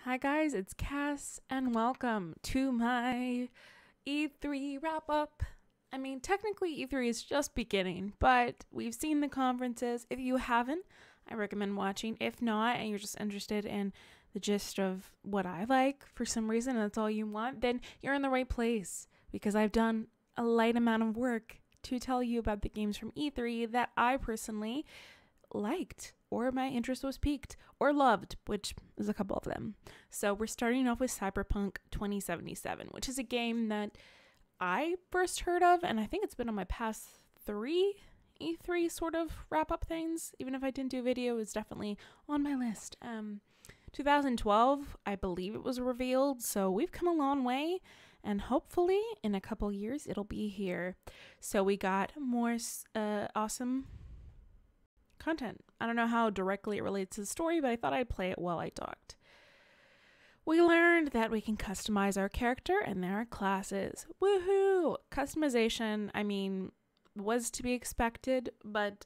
Hi guys, it's Cass and welcome to my E3 wrap up. I mean, technically E3 is just beginning, but we've seen the conferences. If you haven't, I recommend watching. If not, and you're just interested in the gist of what I like for some reason, and that's all you want, then you're in the right place because I've done a light amount of work to tell you about the games from E3 that I personally liked, or my interest was piqued, or loved, which is a couple of them. So we're starting off with Cyberpunk 2077, which is a game that I first heard of, and I think it's been on my past 3 E3 sort of wrap up things. Even if I didn't do a video, it's definitely on my list. 2012, I believe it was revealed, so we've come a long way, and hopefully in a couple years it'll be here. So we got more awesome content. I don't know how directly it relates to the story, but I thought I'd play it while I talked. We learned that we can customize our character and there are classes. Woohoo! Customization, I mean, was to be expected, but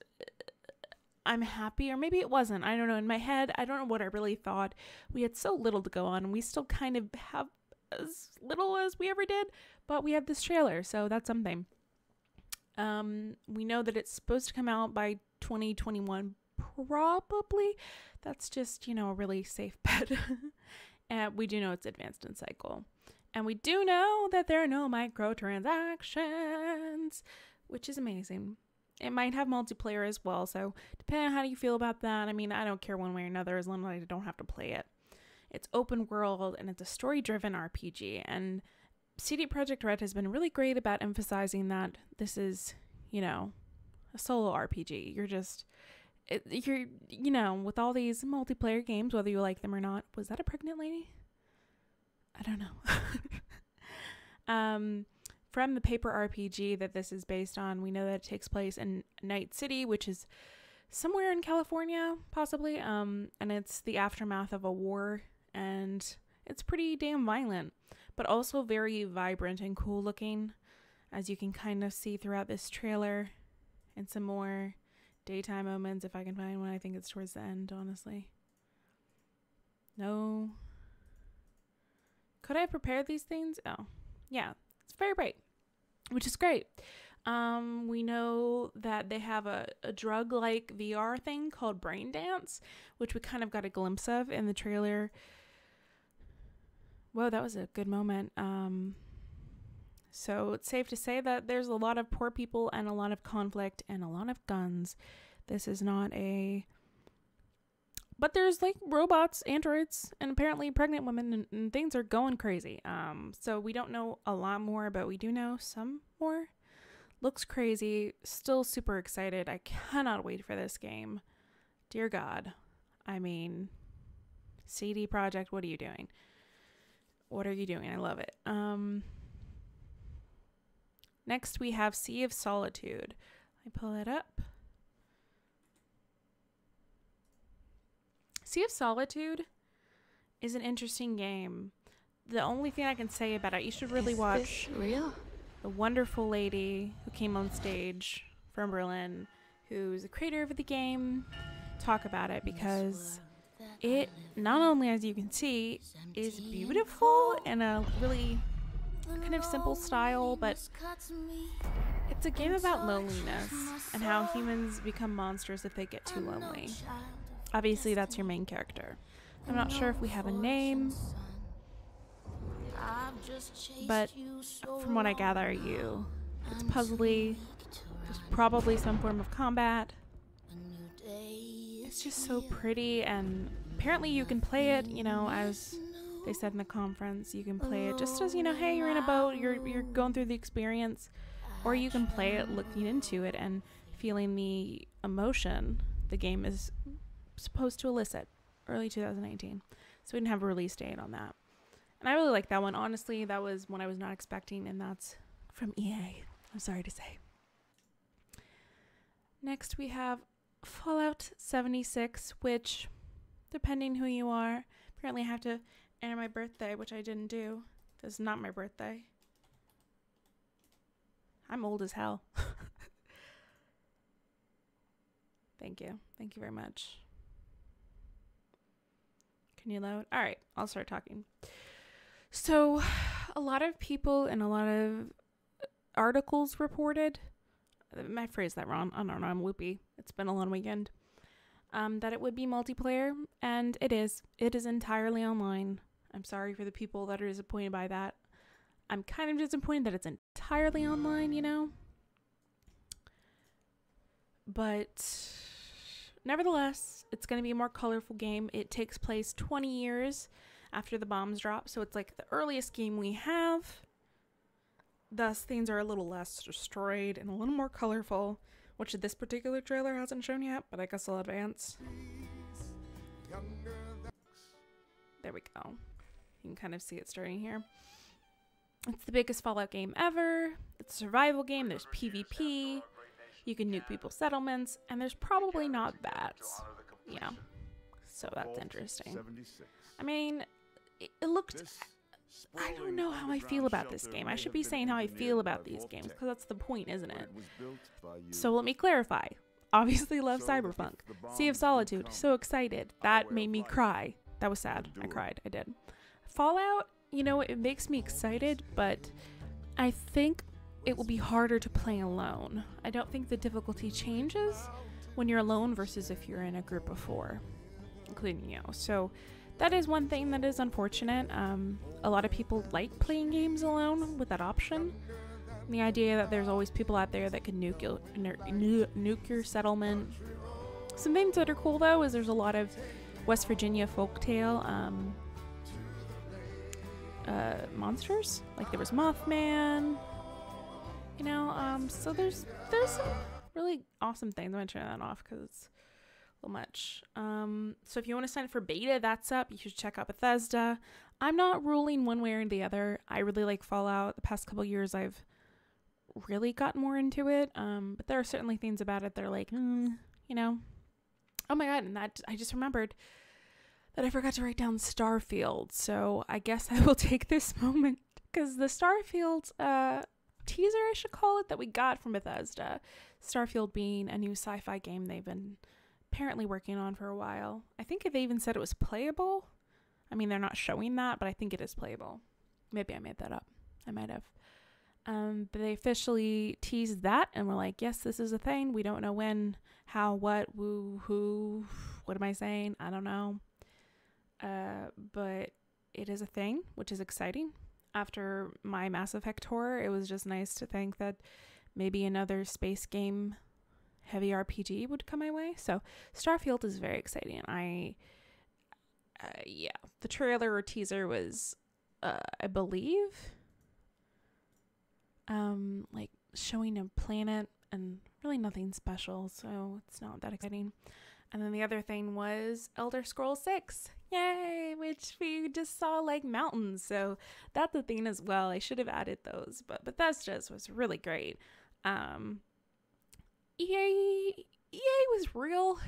I'm happy, or maybe it wasn't. I don't know. In my head, I don't know what I really thought. We had so little to go on, and we still kind of have as little as we ever did, but we have this trailer, so that's something. We know that it's supposed to come out by 2021, probably. That's just, a really safe bet. And we do know it's advanced in cycle. And we do know that there are no microtransactions, which is amazing. It might have multiplayer as well, so depending on how you feel about that, I mean, I don't care one way or another as long as I don't have to play it. It's open world, and it's a story-driven RPG, and CD Projekt Red has been really great about emphasizing that this is, a solo RPG. You're with all these multiplayer games, whether you like them or not. Was that a pregnant lady? I don't know. From the paper RPG that this is based on, we know that it takes place in Night City, which is somewhere in California, possibly. And it's the aftermath of a war, and it's pretty damn violent, but also very vibrant and cool looking, as you can kind of see throughout this trailer, and some more daytime moments if I can find one. I think it's towards the end, honestly. No. Could I have prepared these things? Oh, yeah. It's very bright, which is great. We know that they have a drug-like VR thing called Brain Dance, which we kind of got a glimpse of in the trailer. Whoa, that was a good moment. So it's safe to say that there's a lot of poor people and a lot of conflict and a lot of guns. This is not but there's like robots, androids, and apparently pregnant women, and things are going crazy. So we don't know a lot more, but we do know some more. Looks crazy. Still super excited. I cannot wait for this game. Dear God. I mean, CD Projekt, what are you doing? What are you doing? I love it. Next, we have Sea of Solitude. I pull it up. Sea of Solitude is an interesting game. The only thing I can say about it, you should really watch the wonderful lady who came on stage from Berlin, who's the creator of the game, talk about it, because it, not only, as you can see, is beautiful in a really kind of simple style, but it's a game about loneliness and how humans become monsters if they get too lonely. Obviously, that's your main character. I'm not sure if we have a name, but from what I gather, it's puzzly. There's probably some form of combat. It's just so pretty, and apparently you can play it, as they said in the conference, you can play it just as, hey, you're in a boat, you're going through the experience, or you can play it looking into it and feeling the emotion the game is supposed to elicit. Early 2019. So we didn't have a release date on that. And I really like that one. Honestly, that was one I was not expecting, and that's from EA. I'm sorry to say. Next, we have Fallout 76, which, depending who you are, apparently I have to enter my birthday, which I didn't do. This is not my birthday. I'm old as hell. Thank you. Thank you very much. Can you load? All right, I'll start talking. So, a lot of people and a lot of articles reported, I might phrase that wrong, I don't know, I'm loopy, it's been a long weekend, that it would be multiplayer, and it is. It is entirely online. I'm sorry for the people that are disappointed by that. I'm kind of disappointed that it's entirely online, you know? But nevertheless, it's going to be a more colorful game. It takes place 20 years after the bombs drop, so it's like the earliest game we have. Thus, things are a little less destroyed and a little more colorful, which this particular trailer hasn't shown yet, but I guess I'll advance. There we go. You can kind of see it starting here. It's the biggest Fallout game ever. It's a survival game. There's PvP. You can nuke people's settlements, and there's probably not bats. Yeah. So that's interesting. I mean, it looked... I don't know how I feel about this game. I should be saying how I feel about these games, because that's the point, isn't it? So let me clarify. Obviously love Cyberpunk. Sea of Solitude. So excited. That made me cry. That was sad. I cried. I did. Fallout, you know, it makes me excited, but I think it will be harder to play alone. I don't think the difficulty changes when you're alone versus if you're in a group of 4, including you. So that is one thing that is unfortunate. A lot of people like playing games alone with that option. And the idea that there's always people out there that can nuke your settlement. Some things that are cool though is there's a lot of West Virginia folktale monsters. Like there was Mothman. You know, so there's some really awesome things. I'm gonna turn that off because it's a little much. So if you want to sign up for beta, that's up. You should check out Bethesda. I'm not ruling one way or the other. I really like Fallout. The past couple years, I've really gotten more into it. But there are certainly things about it that are like, you know. Oh my god! And that I just remembered that I forgot to write down Starfield. So I guess I will take this moment because the Starfield teaser, I should call it, that we got from Bethesda. Starfield being a new sci-fi game they've been apparently working on for a while. I think they even said it was playable. I mean, they're not showing that, but I think it is playable. Maybe I made that up. I might have. But they officially teased that, and we're like, yes, this is a thing. We don't know when, how, what, woo, who, what am I saying? I don't know. But it is a thing, which is exciting. After my Mass Effect horror, it was just nice to think that maybe another space game heavy RPG would come my way. So Starfield is very exciting. Yeah, the trailer or teaser was, I believe, like showing a planet and really nothing special. So it's not that exciting. And then the other thing was Elder Scrolls 6. Yay! Which we just saw like mountains. So that's the thing as well. I should have added those, but Bethesda's was really great. EA was real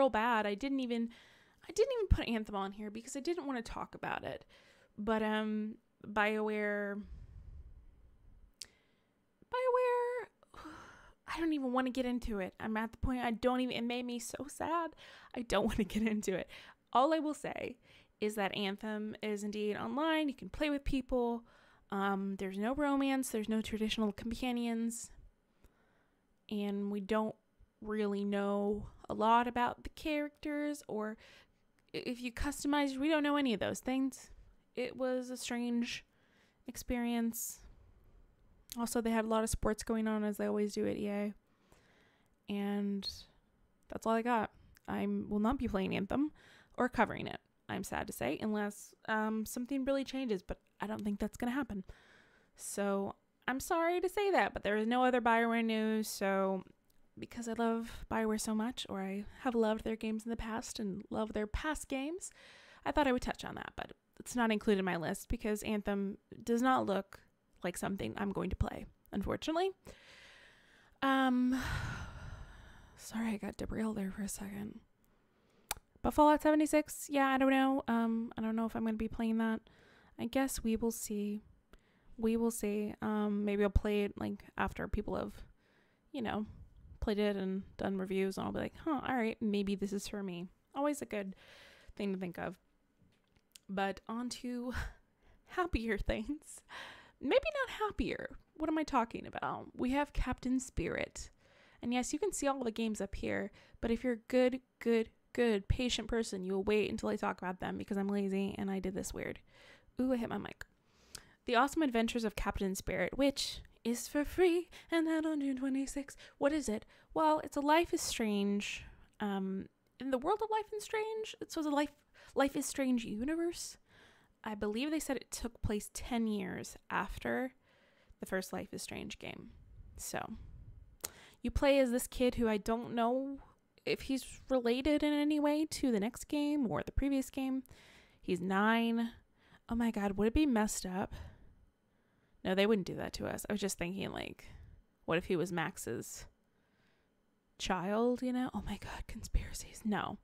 bad. I didn't even put Anthem on here because I didn't want to talk about it. But BioWare, I don't even want to get into it. I'm at the point it made me so sad. I don't want to get into it. All I will say is that Anthem is indeed online. You can play with people. There's no romance. There's no traditional companions. And we don't really know a lot about the characters, or if you customize, we don't know any of those things. It was a strange experience. Also, they had a lot of sports going on, as they always do at EA. And that's all I got. I will not be playing Anthem or covering it, I'm sad to say, unless something really changes, but I don't think that's going to happen. So I'm sorry to say that, but there is no other BioWare news. So because I love BioWare so much, or I have loved their games in the past and love their past games, I thought I would touch on that, but it's not included in my list because Anthem does not look like something I'm going to play, unfortunately. Sorry, I got derailed there for a second. But Fallout 76, yeah, I don't know. I don't know if I'm going to be playing that. I guess we will see. We will see. Maybe I'll play it like after people have, you know, played it and done reviews, and I'll be like, huh, all right, maybe this is for me. Always a good thing to think of. But on to happier things. Maybe not happier. What am I talking about? We have Captain Spirit. And yes, you can see all the games up here, but if you're a good, patient person, you'll wait until I talk about them because I'm lazy and I did this weird. Ooh, I hit my mic. The Awesome Adventures of Captain Spirit, which is for free and out on June 26th. What is it? Well, it's a Life is Strange. In the world of Life is Strange, so it's a Life is Strange universe. I believe they said it took place 10 years after the first Life is Strange game. So you play as this kid who I don't know if he's related in any way to the next game or the previous game. He's 9. Oh my god, would it be messed up? No, they wouldn't do that to us. I was just thinking, like, what if he was Max's child, you know? Oh my god, conspiracies. No.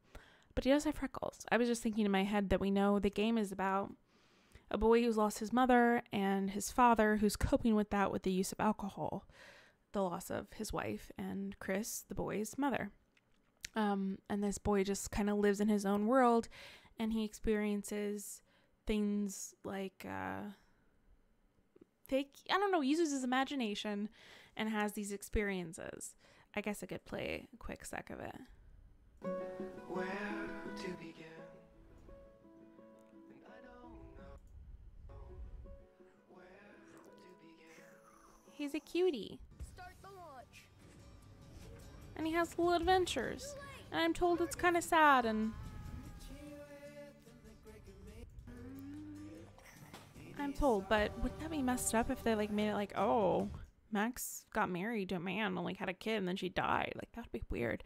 But he does have freckles. I was just thinking in my head that we know the game is about a boy who's lost his mother and his father who's coping with that with the use of alcohol. The loss of his wife and Chris, the boy's mother. And this boy just kind of lives in his own world and he experiences things like, uses his imagination and has these experiences. I guess I could play a quick sec of it. Where to begin? And I don't know where to begin. He's a cutie. Start the launch. And he has little adventures. And I'm told it's kind of sad and I'm told, but wouldn't that be messed up if they like made it like, oh, Max got married to a man and like had a kid and then she died? Like that would be weird.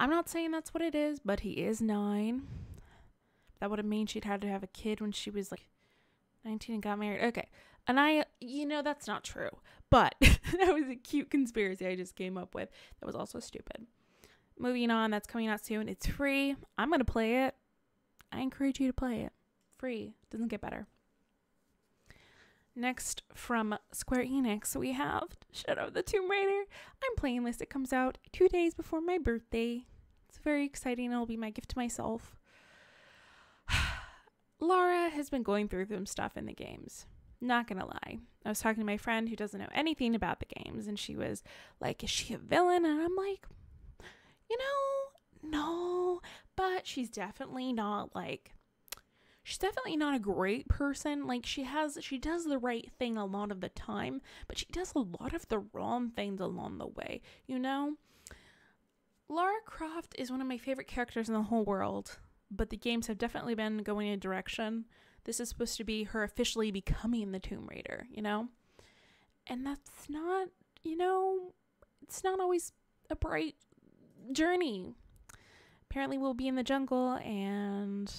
I'm not saying that's what it is, but he is 9. That would have mean she'd had to have a kid when she was like 19 and got married. Okay. And that's not true, but that was a cute conspiracy I just came up with. That was also stupid. Moving on, that's coming out soon. It's free. I'm going to play it. I encourage you to play it. Free. Doesn't get better. Next, from Square Enix, we have Shadow of the Tomb Raider. I'm playing this. It comes out 2 days before my birthday. It's very exciting. It'll be my gift to myself. Laura has been going through some stuff in the games. Not gonna lie. I was talking to my friend who doesn't know anything about the games, and she was like, is she a villain? And I'm like, no. But she's definitely not a great person. Like she does the right thing a lot of the time, but she does a lot of the wrong things along the way, you know? Lara Croft is one of my favorite characters in the whole world, but the games have definitely been going in a direction. This is supposed to be her officially becoming the Tomb Raider, you know? And that's not, it's not always a bright journey. Apparently we'll be in the jungle and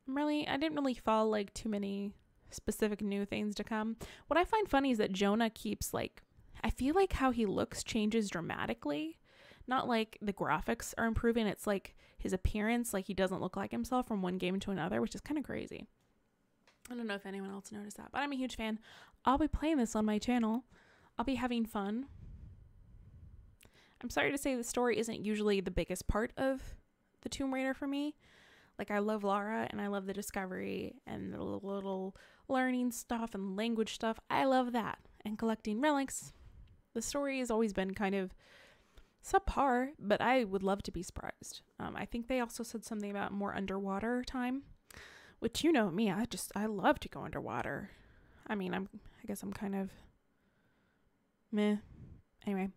I didn't really follow like too many specific new things to come. What I find funny is that Jonah keeps I feel like how he looks changes dramatically. Not like the graphics are improving. It's like his appearance, like he doesn't look like himself from one game to another, which is kind of crazy. I don't know if anyone else noticed that, but I'm a huge fan. I'll be playing this on my channel. I'll be having fun. I'm sorry to say the story isn't usually the biggest part of the Tomb Raider for me. Like, I love Lara, and I love the discovery, and the little learning stuff, and language stuff. I love that. And collecting relics. The story has always been kind of subpar, but I would love to be surprised. I think they also said something about more underwater time, which, you know me, I love to go underwater. I mean, I guess I'm kind of meh. Anyway.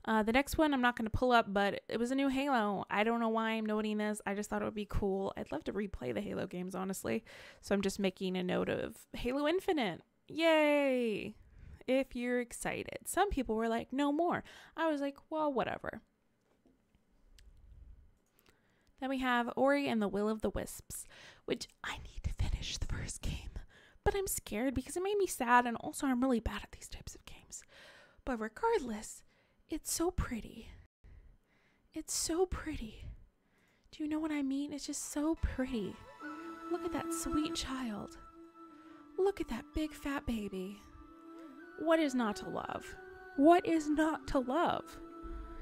The next one I'm not going to pull up, but it was a new Halo. I don't know why I'm noting this. I just thought it would be cool. I'd love to replay the Halo games, honestly. So I'm just making a note of Halo Infinite. Yay! If you're excited. Some people were like, no more. I was like, well, whatever. Then we have Ori and the Will of the Wisps, which I need to finish the first game. But I'm scared because it made me sad, and also I'm really bad at these types of games. But regardless, it's so pretty. It's so pretty. Do you know what I mean? It's just so pretty. Look at that sweet child. Look at that big fat baby. What is not to love? What is not to love?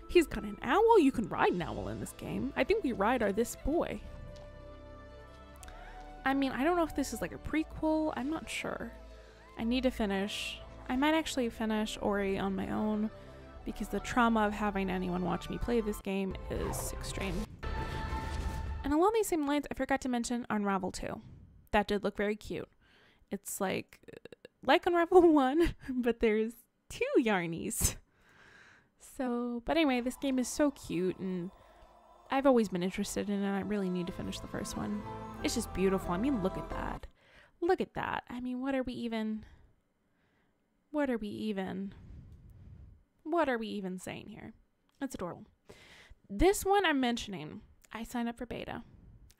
He's got an owl. You can ride an owl in this game. I think we ride this boy. I mean, I don't know if this is like a prequel. I'm not sure. I need to finish. I might actually finish Ori on my own because the trauma of having anyone watch me play this game is extreme. And along these same lines, I forgot to mention Unravel 2. That did look very cute. It's like Unravel 1, but there's 2 Yarnies. So, but anyway, this game is so cute, and I've always been interested in it. I really need to finish the first one. It's just beautiful. I mean, look at that. Look at that. I mean, what are we even saying here? It's adorable. This one I'm mentioning, I signed up for beta.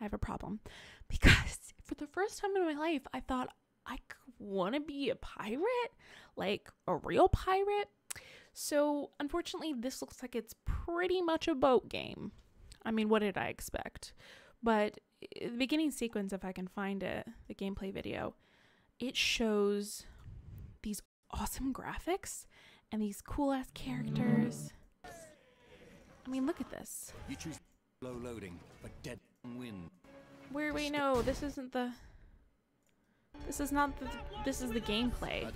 I have a problem because for the first time in my life, I thought I want to be a pirate, like a real pirate. So unfortunately, this looks like it's pretty much a boat game. I mean, what did I expect? But the beginning sequence, if I can find it, the gameplay video, it shows these awesome graphics and these cool ass characters. I mean, look at this. You choose low loading, but dead win. Wait, no, this isn't the. This is not the. This is the gameplay.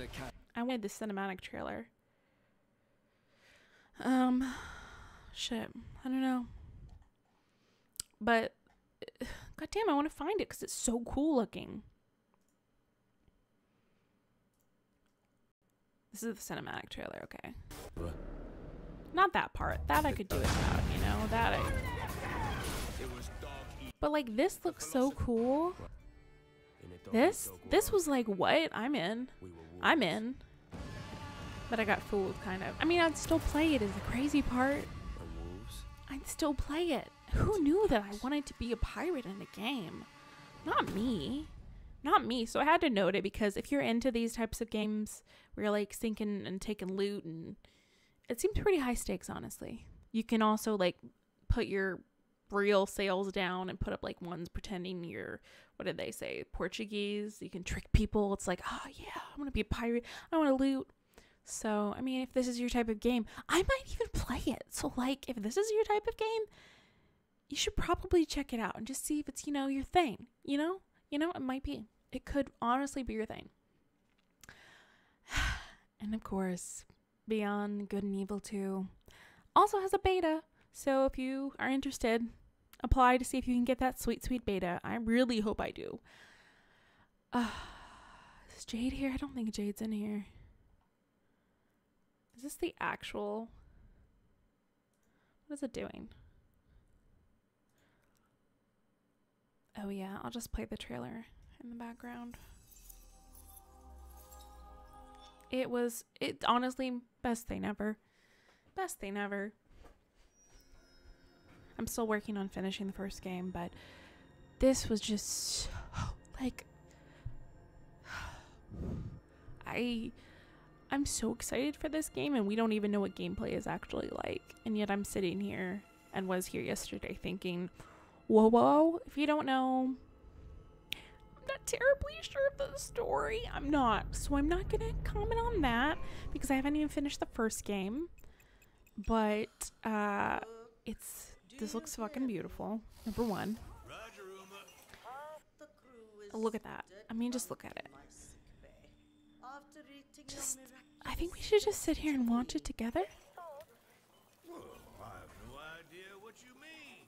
I wanted the cinematic trailer. Shit, I don't know. But, goddamn, I want to find it because it's so cool looking. This is the cinematic trailer, okay. What? Not that part. That I could do without, you know? That I... But, like, this looks so cool. This was like, what? I'm in. But I got fooled, kind of. I mean, I'd still play it is the crazy part. I'd still play it. Who knew that I wanted to be a pirate in a game? Not me. Not me. So I had to note it because if you're into these types of games where you're like sinking and taking loot, and it seems pretty high stakes, honestly. You can also like put your real sails down and put up like ones pretending you're, what did they say, Portuguese. You can trick people. It's like, oh yeah, I'm going to be a pirate. I want to loot. So, I mean, if this is your type of game, I might even play it. So like, if this is your type of game, you should probably check it out and just see if it's, you know, your thing, you know, it might be, it could honestly be your thing. And of course, Beyond Good and Evil 2 also has a beta. So if you are interested, apply to see if you can get that sweet, sweet beta. I really hope I do. Is Jade here? I don't think Jade's in here. Is this the actual? What is it doing? Oh yeah, I'll just play the trailer in the background. It honestly, best thing ever. Best thing ever. I'm still working on finishing the first game, but this was just so, like, I'm so excited for this game, and we don't even know what gameplay is actually like. And yet I'm sitting here and was here yesterday thinking, whoa, if you don't know, I'm not terribly sure of the story. I'm not. So I'm not going to comment on that because I haven't even finished the first game. But this looks fucking beautiful. Number one. Look at that. I mean, just look at it. I think we should just sit here and watch it together. Well, I have no idea what you mean.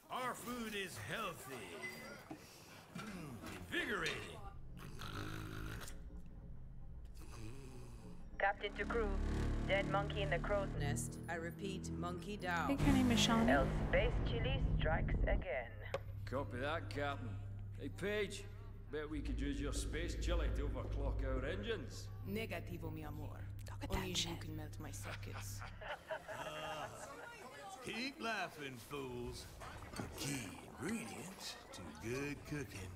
Our food is healthy, invigorating. Captain to crew, dead monkey in the crow's nest. I repeat, monkey I down. think her name is Shauna. Else space chili strikes again. Copy that, Captain. Hey, Paige, bet we could use your space chili to overclock our engines. Negativo, mi amor. Look at Only that you shit. can melt my sockets. Keep laughing, fools. The key ingredient to good cooking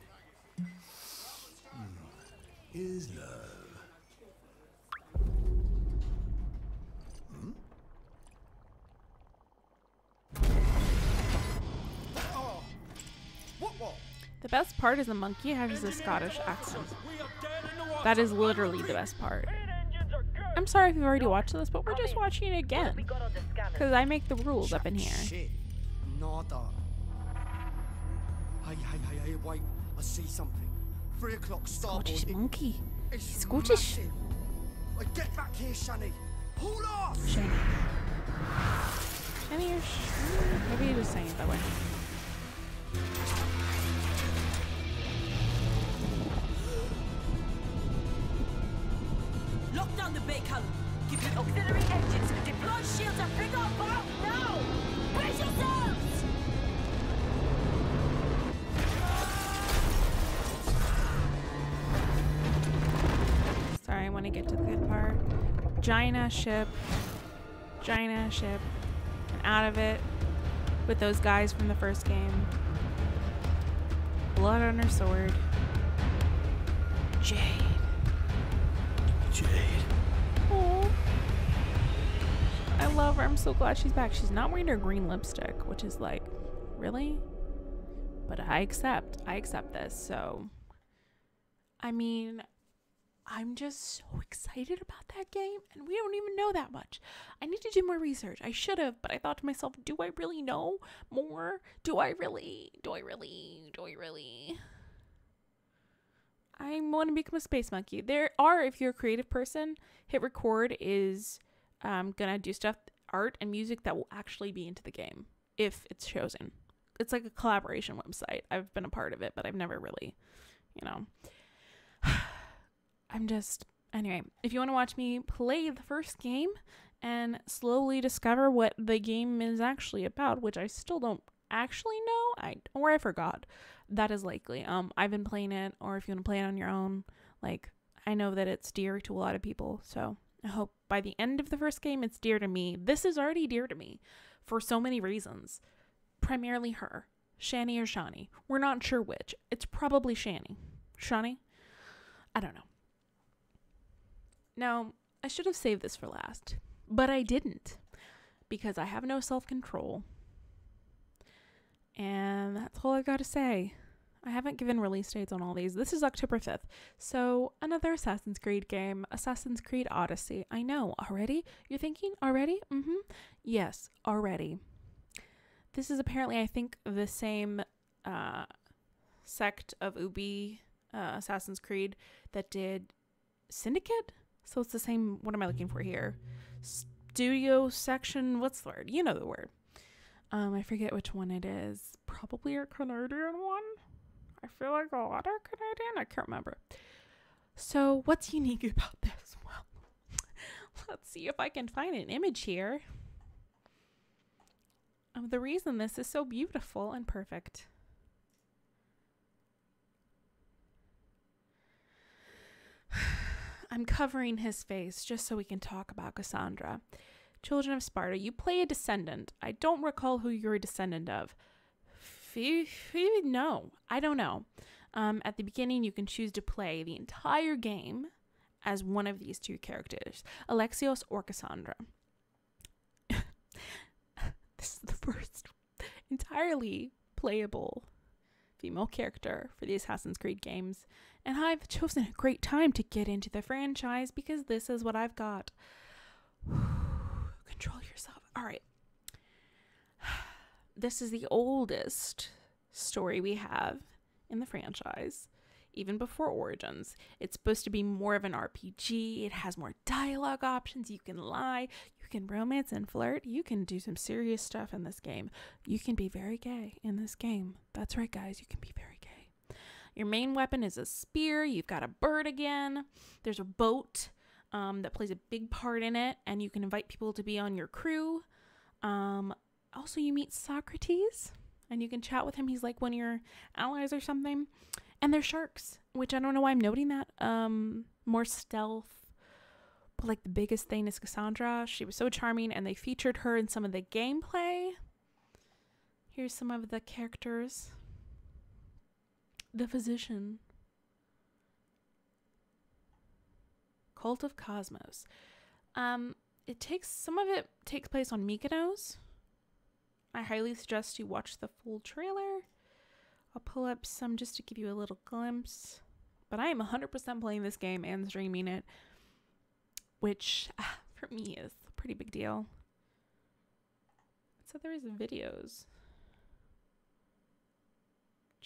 is love. The best part is the monkey has a Scottish accent. That is literally the best part. I'm sorry if you've already watched this, but we're just watching it again. Because I make the rules up in here. Shit. Not on. Hey, wait. I see something. 3 o'clock starboard. Scottish monkey. It's Scottish. massive. Get back here, Shani. Hold off! Shani. Shani or Shani? Maybe he was saying it that way. Lock down the bay column. Give me auxiliary engines. Deploy shields and bring up boat now! Brace yourselves! Sorry, I want to get to the good part. Giant ass ship. And out of it with those guys from the first game. Blood on her sword. Jade. Aww. I love her. I'm so glad she's back. She's not wearing her green lipstick, which is like, really? But I accept this. So, I mean, I'm just so excited about that game, and we don't even know that much. I need to do more research. I should have, but I thought to myself, do I really know more? Do I really? I want to become a space monkey. There are, if you're a creative person, Hit Record is gonna do stuff, art and music that will actually be into the game if it's chosen. It's like a collaboration website. I've been a part of it, but I've never really, anyway, if you want to watch me play the first game and slowly discover what the game is actually about, which I still don't actually know, I forgot, that is likely. I've been playing it, or if you want to play it on your own, like, I know that it's dear to a lot of people, so I hope by the end of the first game it's dear to me. This is already dear to me for so many reasons. Primarily her. Shani or Shani. We're not sure which. It's probably Shani. Shani? I don't know. Now, I should have saved this for last, but I didn't, because I have no self-control. And that's all I gotta say. I haven't given release dates on all these. This is October 5th. So, another Assassin's Creed game. Assassin's Creed Odyssey. I know, already? You're thinking, already? Yes, already. This is apparently, I think, the same sect of Ubi Assassin's Creed that did Syndicate? So it's the same, what am I looking for here? Studio section, what's the word? You know the word. I forget which one it is. Probably a Canadian one? I feel like a lot are Canadian. I can't remember. So what's unique about this? Well, let's see if I can find an image here of the reason this is so beautiful and perfect. I'm covering his face just so we can talk about Cassandra. Children of Sparta, you play a descendant. I don't recall who you're a descendant of. No, I don't know. At the beginning, you can choose to play the entire game as one of these two characters, Alexios or Cassandra. This is the first entirely playable female character for the Assassin's Creed games, and I've chosen a great time to get into the franchise because this is what I've got. Control yourself. All right. This is the oldest story we have in the franchise, even before Origins. It's supposed to be more of an RPG. It has more dialogue options. You can lie. You can romance and flirt. You can do some serious stuff in this game. You can be very gay in this game. That's right, guys. You can be very gay. Your main weapon is a spear. You've got a bird again. There's a boat that plays a big part in it, and you can invite people to be on your crew. Also, you meet Socrates, and you can chat with him. He's like one of your allies or something. And there's sharks, which I don't know why I'm noting that. More stealth. But like the biggest thing is Cassandra. She was so charming, and they featured her in some of the gameplay. Here's some of the characters. The Physician. Cult of Cosmos. Some of it takes place on Mykonos. I highly suggest you watch the full trailer. I'll pull up some just to give you a little glimpse. But I am 100% playing this game and streaming it, which for me is a pretty big deal. So there is videos.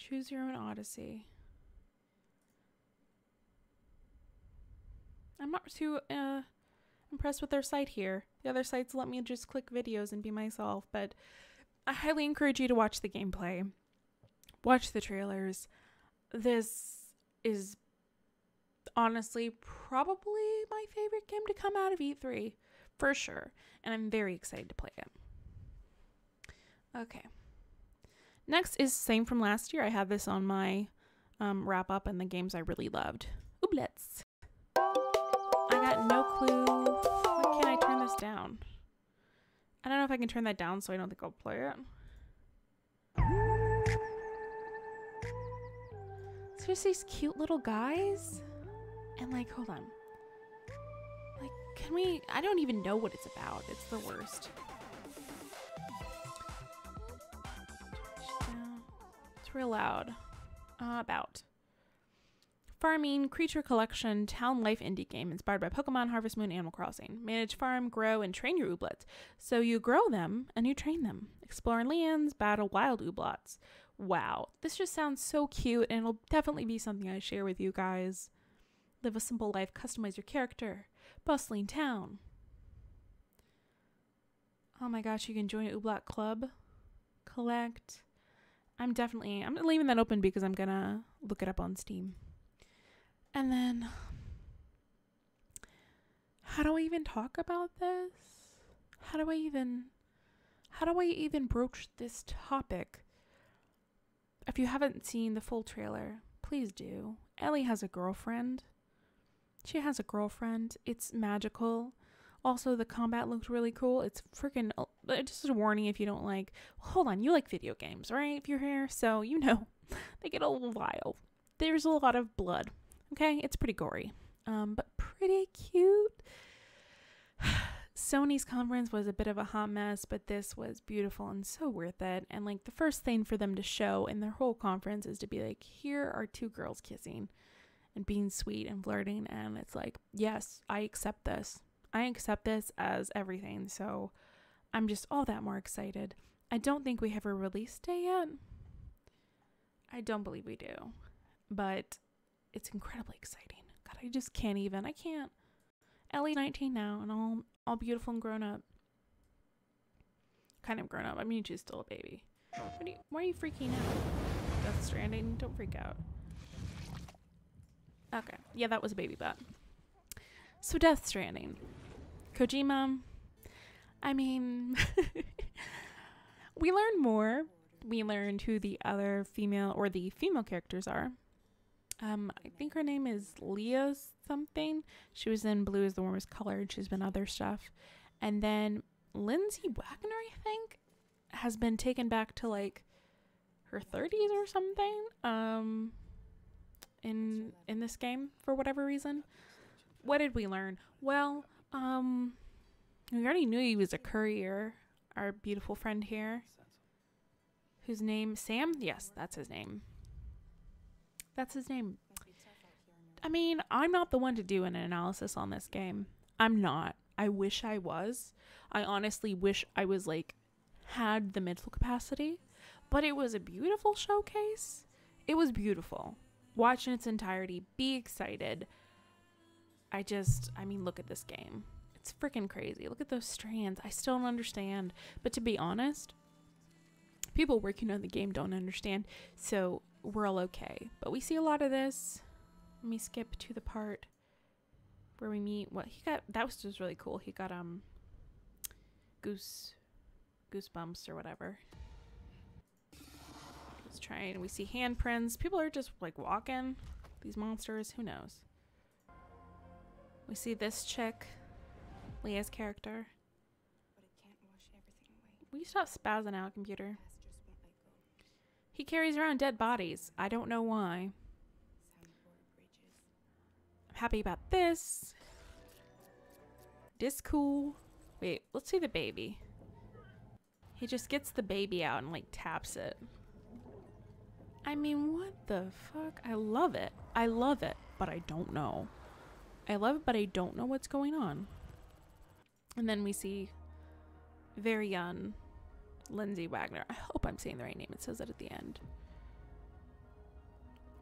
Choose your own Odyssey. I'm not too impressed with their site here. The other sites let me just click videos and be myself, but I highly encourage you to watch the gameplay. Watch the trailers. This is honestly probably my favorite game to come out of E3, for sure. And I'm very excited to play it. Okay. Next is same from last year. I had this on my wrap up and the games I really loved. Ooblets. I got no clue. Why can't I turn this down? I don't know if I can turn that down, so I don't think I'll play it. It's just these cute little guys. And like, hold on. Like, can we... I don't even know what it's about. It's the worst. It's real loud. About. Farming, creature collection, town life indie game inspired by Pokemon, Harvest Moon, Animal Crossing. Manage, farm, grow, and train your Ooblets. So you grow them and you train them. Explore lands, battle wild Ooblots. Wow, this just sounds so cute and it'll definitely be something I share with you guys. Live a simple life, customize your character. Bustling town. Oh my gosh, you can join an Ooblot club. Collect. I'm leaving that open because I'm gonna look it up on Steam. And then, how do I even talk about this? How do I even broach this topic? If you haven't seen the full trailer, please do. Ellie has a girlfriend. She has a girlfriend. It's magical. Also, the combat looked really cool. It's freaking, just a warning if you don't like, hold on, you like video games, right? If you're here, so you know, they get a little wild. There's a lot of blood. Okay, it's pretty gory, but pretty cute. Sony's conference was a bit of a hot mess, but this was beautiful and so worth it. And like the first thing for them to show in their whole conference is to be like, here are two girls kissing and being sweet and flirting. And it's like, yes, I accept this. I accept this as everything. So I'm just all that more excited. I don't think we have a release day yet. I don't believe we do, but it's incredibly exciting. God, I just can't even. I can't. Ellie 19 now and all beautiful and grown up. Kind of grown up. I mean, she's still a baby. Why are you freaking out? Death Stranding. Don't freak out. Okay. Yeah, that was a baby butt. So Death Stranding. Kojima. I mean, we learned more. We learned who the female characters are. I think her name is Leah something. She was in Blue is the Warmest Color, and she's been other stuff. And then Lindsay Wagner, I think, has been taken back to like her 30s or something. In this game for whatever reason. What did we learn? Well, we already knew he was a courier. Our beautiful friend here, whose name Sam. Yes, that's his name. That's his name. I mean, I'm not the one to do an analysis on this game. I'm not. I wish I was. I honestly wish I was like, had the mental capacity. But it was a beautiful showcase. It was beautiful. Watch in its entirety. Be excited. I mean, look at this game. It's freaking crazy. Look at those strands. I still don't understand. But to be honest, people working on the game don't understand. So we're all okay. But we see a lot of this. Let me skip to the part where we meet what he got. That was just really cool. He got goosebumps or whatever. Let's try and we see handprints. People are just like walking. These monsters, who knows? We see this chick, Leah's character. But it can't wash everything away. Will you stop spazzing out, computer? He carries around dead bodies. I don't know why. I'm happy about this. This cool. Wait, let's see the baby. He just gets the baby out and like taps it. I mean, what the fuck? I love it. I love it, but I don't know. I love it, but I don't know what's going on. And then we see very young Lindsay Wagner. I hope I'm saying the right name. It says it at the end.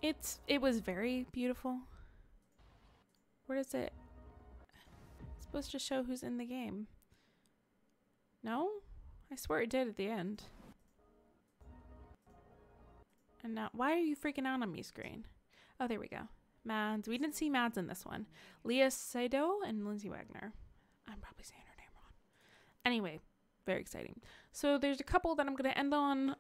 It was very beautiful. Where is it? It's supposed to show who's in the game. No? I swear it did at the end. And now, why are you freaking out on me, screen? Oh, there we go. Mads. We didn't see Mads in this one. Leah Seydoux and Lindsay Wagner. I'm probably saying her name wrong. Anyway, very exciting. So there's a couple that I'm going to end on.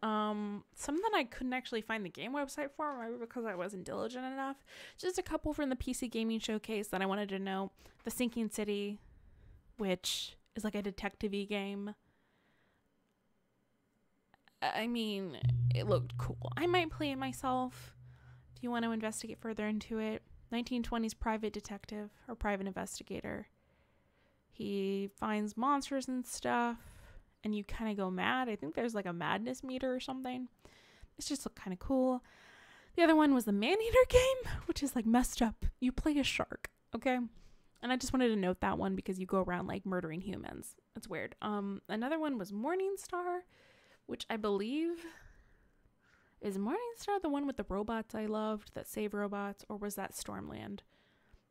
Some that I couldn't actually find the game website for, maybe because I wasn't diligent enough. Just a couple from the PC Gaming Showcase that I wanted to know. The Sinking City, which is like a detective-y game. I mean, it looked cool. I might play it myself if you want to investigate further into it. 1920s private detective or private investigator. He finds monsters and stuff, and you kind of go mad. I think there's like a madness meter or something. It's just kind of cool. The other one was the Maneater game, which is like messed up. You play a shark, okay? And I just wanted to note that one because you go around like murdering humans. It's weird. Another one was Morningstar, which I believe is Morningstar the one with the robots I loved that save robots, or was that Stormland?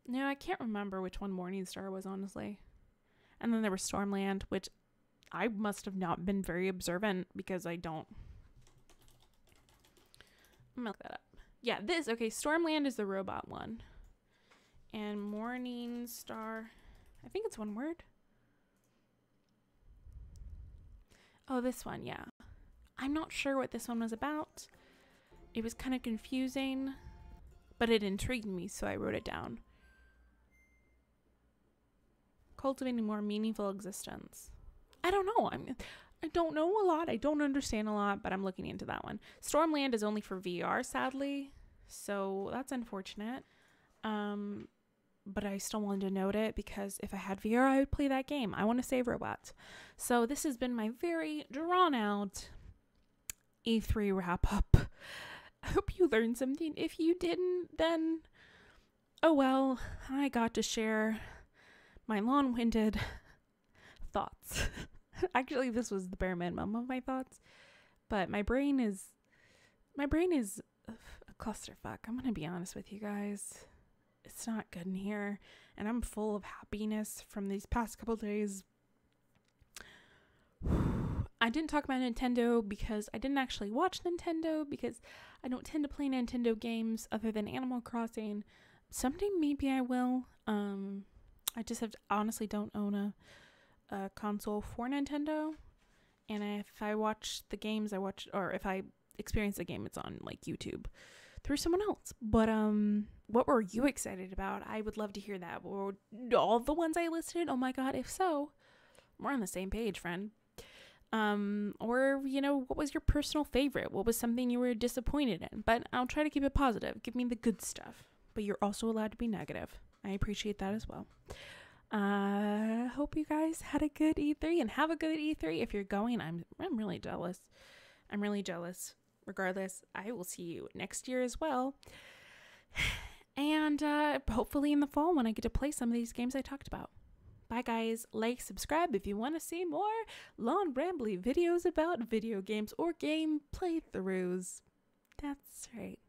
No, I can't remember which one Morningstar was, honestly. And then there was Stormland, which I must have not been very observant because I don't. I'm gonna look that up. Yeah, Stormland is the robot one. And Morningstar, I think it's one word. Oh, this one, yeah. I'm not sure what this one was about. It was kind of confusing, but it intrigued me, so I wrote it down. Cultivating more meaningful existence. I don't know. I don't know a lot. I don't understand a lot, but I'm looking into that one. Stormland is only for VR, sadly, so that's unfortunate. But I still wanted to note it because if I had VR, I would play that game. I want to save robots. So this has been my very drawn out E3 wrap up. I hope you learned something. If you didn't, then oh well, I got to share my long-winded thoughts. Actually, this was the bare minimum of my thoughts, but my brain is a clusterfuck. I'm gonna be honest with you guys. It's not good in here, and I'm full of happiness from these past couple days. I didn't talk about Nintendo because I didn't actually watch Nintendo because I don't tend to play Nintendo games other than Animal Crossing. Someday maybe I will. I just honestly don't own a console for Nintendo, and if I watch the games or if I experience the game, it's on like YouTube through someone else. But what were you excited about? I would love to hear that. Or all the ones I listed? Oh my god, if so, we're on the same page, friend. Or what was your personal favorite? What was something you were disappointed in? But I'll try to keep it positive. Give me the good stuff, but you're also allowed to be negative. I appreciate that as well. Hope you guys had a good E3 and have a good E3. If you're going, I'm really jealous. I'm really jealous. Regardless, I will see you next year as well. And hopefully in the fall when I get to play some of these games I talked about. Bye guys. Like, subscribe if you want to see more long rambly videos about video games or game playthroughs. That's right.